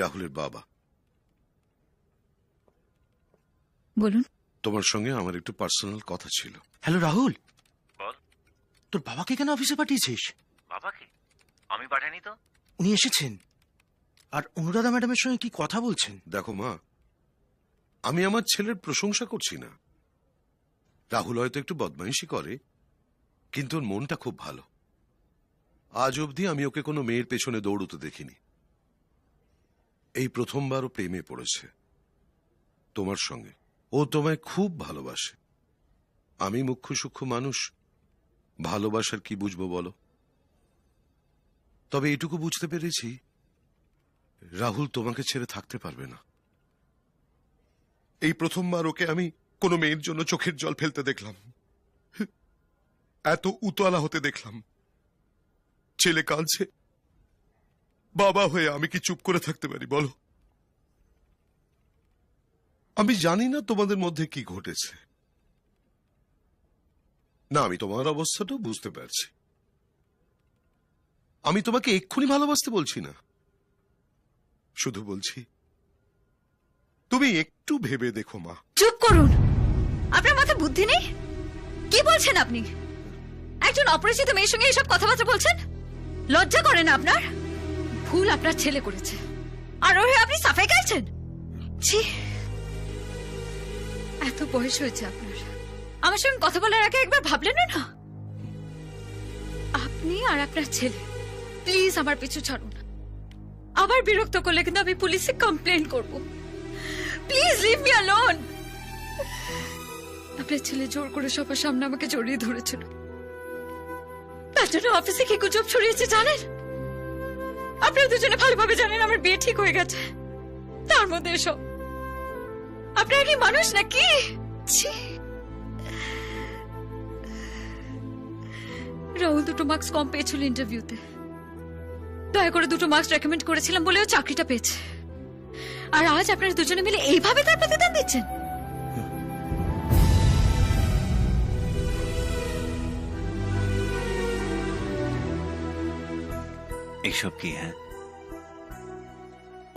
রাহুলের বাবা। বলুন। তোমার সঙ্গে আমার একটু পার্সোনাল কথা ছিল। হ্যালো রাহুল, বল। তোর বাবাকে কেন অফিসে পাঠিয়েছিস? বাবাকে আমি পাঠাইনি তো। উনি এসেছেন আর অনুরাধা ম্যাডামের সঙ্গে কি কথা বলছেন। দেখো মা, আমি আমার ছেলের প্রশংসা করছি না। রাহুল হয়তো একটু বদমাইশি করে, কিন্তু ওর মনটা খুব ভালো। আজ অবধি আমি ওকে কোনো মেয়ের পেছনে দৌড়তে দেখিনি। এই প্রথমবার ও প্রেমে পড়েছে তোমার সঙ্গে। ও তোমায় খুব ভালোবাসে। আমি মুখ্য সূক্ষ্ম মানুষ, ভালোবাসার কি বুঝবো বলো? তবে এটুকু বুঝতে পেরেছি, রাহুল তোমাকে ছেড়ে থাকতে পারবে না। এই প্রথমবার ওকে আমি কোনো মেয়ের জন্য চোখের জল ফেলতে দেখলাম, এত উতলা হতে দেখলাম। ছেলে কাঁদছে, বাবা হয়ে আমি কি চুপ করে থাকতে পারি বলো? আমি জানি না তোমাদের মধ্যে কি ঘটেছে। না, আমি তোমার অবস্থাটাও বুঝতে পারছি। আমি তোমাকে এক্ষুনি ভালোবাসতে বলছি না, শুধু বলছি তুমি একটু ভেবে দেখো মা। চুপ করুন, আপনার মাথায় বুদ্ধি নেই? কি বলছেন আপনি? একজন অপরিচিত মেয়ের সঙ্গে এসব কথাবার্তা বলছেন? লজ্জা করে না আপনার? ভুল আপনার ছেলে করেছে, আর ওর হয়ে আপনি সাফাই গাইছেন? ছি, এত বয়স হয়েছে আপনার, আমার সঙ্গে কথা বলার আগে একবার ভাবলেন না? আপনি আর আপনার ছেলে প্লিজ আমার পিছু ছাড়ুন। আবার বিরক্ত করলে কিন্তু আমি পুলিশে কমপ্লেন করব। Please leave me alone. আপনার ছেলে জোর করে সবার সামনে আমাকে জড়িয়ে ধরেছিল, তার জন্য অফিসে কি গুজব ছড়িয়েছে জানেন? আপনারা দুজনে ভালোভাবে জানেন আমার বিয়ে ঠিক হয়ে গেছে, তার মধ্যে এসব। আপনারা কি মানুষ নাকি? ছি। রাহুল 2 মার্কস কম পেয়েছিল ইন্টারভিউতে, দয়া করে 2 মার্কস রেকমেন্ড করেছিলাম বলেও চাকরিটা পেয়েছে। আর আজ আপনারা দুজনে মিলে এইভাবে তার প্রতিদান দিচ্ছেন? এইসব কি? হ্যাঁ,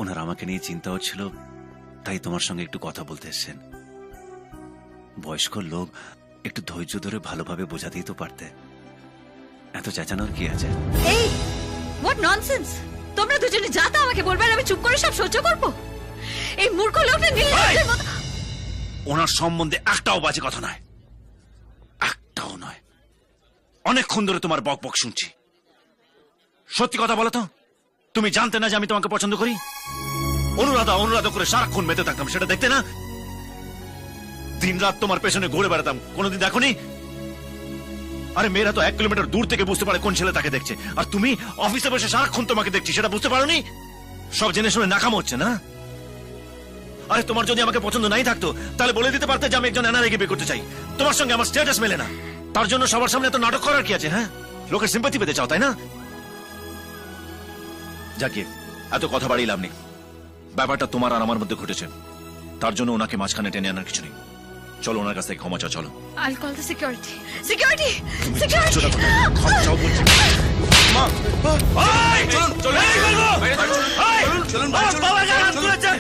ওনার আমাকে নিয়ে চিন্তা হচ্ছিল, তাই তোমার সঙ্গে একটু কথা বলতে এসেছেন। বয়স্ক লোক, একটু ধৈর্য ধরে ভালোভাবে বোঝাতেই তো পারতে। এত চেঁচানোর কি আছে? এই হোয়াট ননসেন্স! তোমরা দুজনে যা তা আমাকে বলবে আর আমি চুপ করে সব সহ্য করব? এই মূর্খ লোকটা নির্লজ্জের মতো। ওনার সম্বন্ধে একটাও বাজে কথা নয়, একটাও নয়। অনেকক্ষণ ধরে তোমার বক বক শুনছি। সত্যি কথা বলো তো, তুমি জানতে না যে আমি তোমাকে পছন্দ করি? অনুরাধা অনুরাধা করে সারাক্ষণ মেতে থাকতাম, সেটা দেখতে না? দিনরাত তোমার পেছনে ঘুরে বেড়াতাম, কোনোদিন দেখোনি? আরে মেয়েরা তো 1 কিলোমিটার দূর থেকে বুঝতে পারে কোন ছেলে তাকে দেখছে, আর তুমি অফিসে বসে সারাক্ষণ তোমাকে দেখছি, সেটা বুঝতে পারোনি? সব জেনে শুনে নাকাম হচ্ছে না? আরে তোমার যদি আমাকে পছন্দ নাই থাকতো তাহলে বলে দিতে পারতে যে আমি একজন এনআরআই কে বিয়ে করতে চাই। তোমার সঙ্গে আমার স্ট্যাটাস মেলে না, তার জন্য সবার সামনে এত নাটক করার কি আছে? হ্যাঁ, লোকের সিম্পাথি পেতে চাও তাই না? যাকে এত কথা বাড়িয়ে লাভ নেই। ব্যাপারটা তোমার আর আমার মধ্যে ঘটেছে, তার জন্য ওনাকে মাঝখানে টেনে আনার কিছু নেই। চলো ওনার কাছ থেকে ক্ষমা চাও, চলো। I'll call the security. Security! Security! ক্ষমা চাও বলছি। মা, এই, চলুন, চলুন, এই, বলবো। এই, চলুন, বাবা, বাবা গায়ে হাত তুলেছে।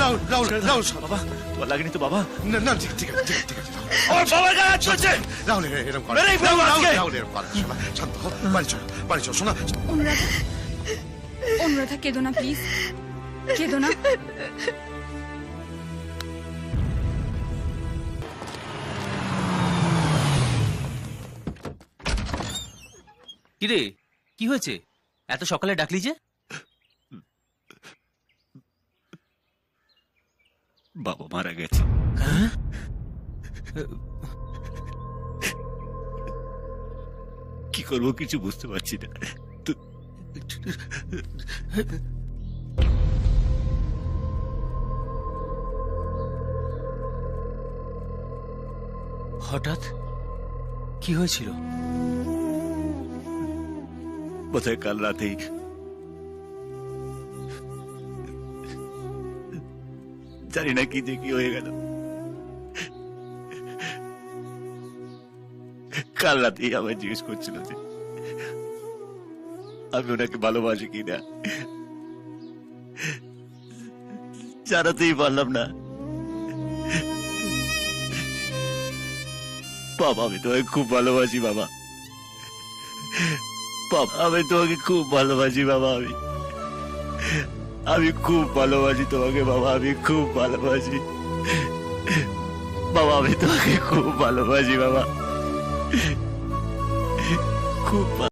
রাহুল, রাহুল, রাহুল, বাবা, তোমার লাগেনি তো বাবা? না না, ঠিক ঠিক আছে, ঠিক আছে। ওর বাবার গায়ে হাত তুলেছে। রাহুল এরকম করে, মেরেই ফেলবো আজকে। রাহুল এরকম করে, শোনা, শান্ত হও, বাড়ি চলো, বাড়ি চলো, শোনা। অনুরাধা, অনুরাধা কেঁদো না প্লিজ, কেঁদো না। কিরে, কি হয়েছে? এত সকালে ডাকলি যে? বাবা মারা গেছে। কি করবো কিছু বুঝতে পারছি না। হঠাৎ কি হয়েছিল? বোধহয় কাল রাতেই জানি না কি যে কি হয়ে গেল। কাল রাতেই আমায় জিজ্ঞেস করছিল যে আমি ওনাকে ভালোবাসি কিনা। জানাতেই পারলাম না। বাবা আমি তোমাকে খুব ভালোবাসি বাবা। বাবা আমি তোমাকে খুব ভালোবাসি বাবা। আমি খুব ভালোবাসি তোমাকে বাবা। আমি খুব ভালোবাসি বাবা। আমি তোমাকে খুব ভালোবাসি বাবা। খুব